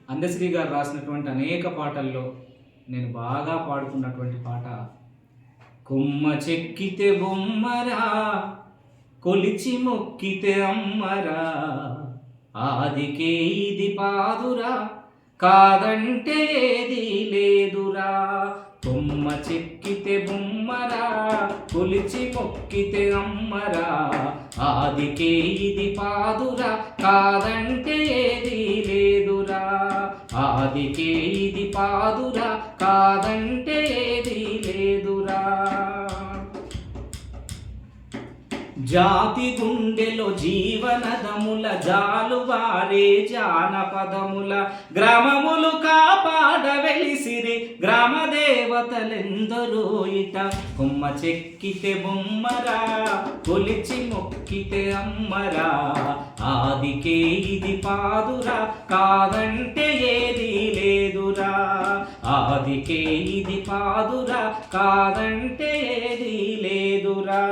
అందశ్రీ గారు రాసినటువంటి అనేక పాటల్లో నేను బాగా పాడుకున్నటువంటి పాట కొమ్మ చెక్కితే బొమ్మరా కొలిచి మొక్కితే అమ్మరా ఆదికే ఇది పాదురా కాదంటే ఏది లేదురా కొమ్మ చెక్కితే బొమ్మరా కొలిచి మొక్కితే అమ్మరా ఆదికే ఇది పాదురా కాదంటే ఏది లేదురా ఆదికే ఇది పాదురా కాదంటే ఏది లేదురా జాతి గుండెలో జీవనదముల జాలువారే జానపదముల గ్రామములు కాపాడ వెలిసిరి గ్రామ దేవతలెందరో ఇట కొమ్మ చెక్కితే బొమ్మరా కొలిచి మొక్కితే అమ్మరా ఆదికే ఇది పాదురా కాదంటే ఏది లేదురా ఆదికే ఇది పాదురా కాదంటే ఏది లేదురా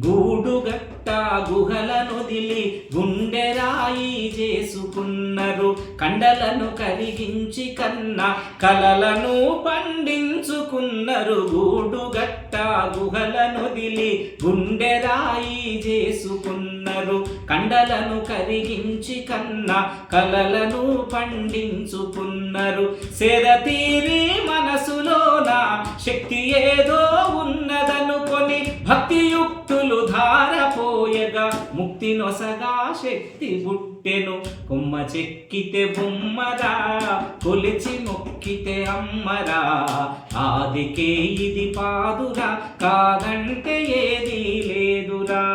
గూడుగట్ట గుహలనొదిలి గుండెరాయి చేసుకున్నారు కండలను కరిగించి కన్న కలలను పండించుకున్నారు గూడుగట్ట గుహలనొదిలి గుండెరాయి చేసుకున్నారు కండలను కరిగించి కన్న కలలను పండించుకున్నారు సేదతీరి మనసులోన శక్తి ఏదో ఉన్నదనుకొని భక్తియుక్తులు ధారపోయగా ముక్తి నొసగా శక్తి బుట్టెను కొమ్మ చెక్కితే బొమ్మరా కొలిచి మొక్కితే అమ్మరా ఆదికే ఇది పాదురా కాదంటే ఏది లేదురా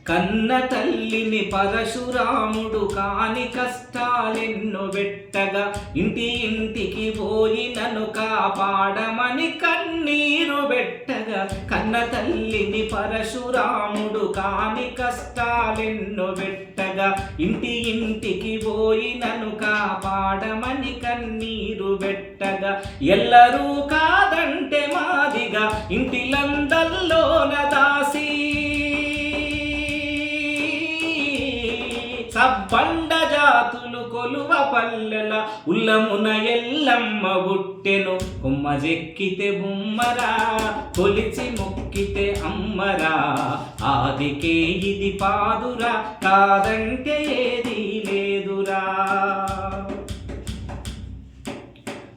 కన్న తల్లిని పరశురాముడు కాని కష్టాలెన్నో పెట్టగా ఇంటి ఇంటికి పోయి నన్ను కాపాడమని కన్నీరు పెట్టగా కన్న తల్లిని పరశురాముడు కాని కష్టాలెన్నో పెట్టగా ఇంటి ఇంటికి పోయి నన్ను కాపాడమని కన్నీరు పెట్టగా ఎల్లరూ కాదంటే మాదిగా ఇంటిలందల్లోన దాసి సబ్బండ జాతులు కొలువ పల్లెల ఉల్లమున ఎల్లమ్మ బుట్టెను కొమ్మ చెక్కితే బొమ్మరా కొలిచి మొక్కితే అమ్మరా ఆదికే ఇది పాదురా కాదంటే ఏది లేదురా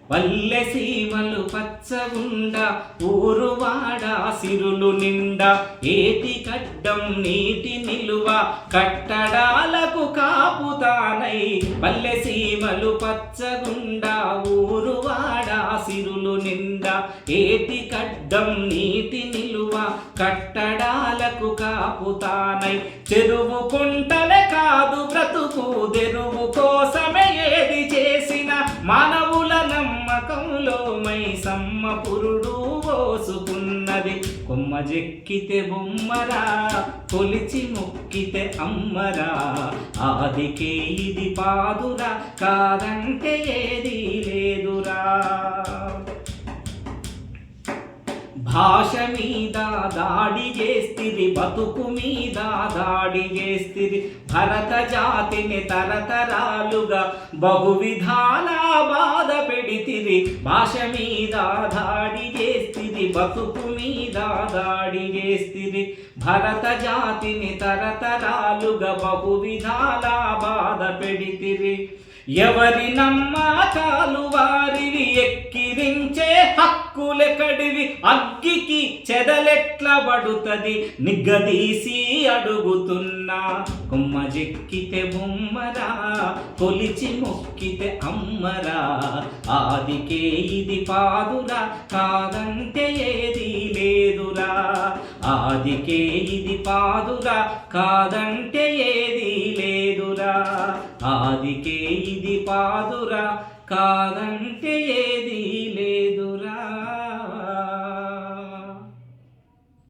పల్లె సీమలు పచ్చగుండా ఊరువాడ సిరులు నిండా ఏటి కడ్డం నీటి నిలువ కట్టడాలకు కాపుతానై పల్లె సీమలు పచ్చగుండా ఊరువాడ సిరులు నిండా ఏటి కడ్డం నీటి నిలువ కట్టడాలకు కాపుతానై చెరువు కుంటలే కాదు బ్రతుకు తెరువు కోసమే ఏది చేసిన మానవుల నమ్మకంలో మైసమ్మ పురుడు పోసుకున్నది కొమ్మ చెక్కితే బొమ్మరా కొలిచి మొక్కితే అమ్మరా ఆదికే ఇది పాదురా కాదంటే ఏది లేదురా భాష మీద దాడి చేస్తిరి బతుకు మీద దాడి చేస్తిరి భరత జాతిని తరతరాలుగా బహువిధాల బాధ పెడితిరి భాష మీద దాడి చేస్తిరి బతుకు మీద దాడి చేస్తిరి భరత జాతిని తరతరాలుగా బహువిధాల బాధ పెడితిరి ఎవరి నమ్మకాలు వారివి ఎక్కిరించే హక్కులెకడివి అగ్గికి చెదలెట్ల పడుతుంది నిగ్గదీసి అడుగుతున్నా కొమ్మ చెక్కితే బొమ్మరా కొలిచి మొక్కితే అమ్మరా ఆదికే ఇది పాదురా కాదంటే ఏది లేదురా ఆదికే ఇది పాదురా కాదంటే ఏది లేదురా ఆదికే ఇది పాదురా కాదంటే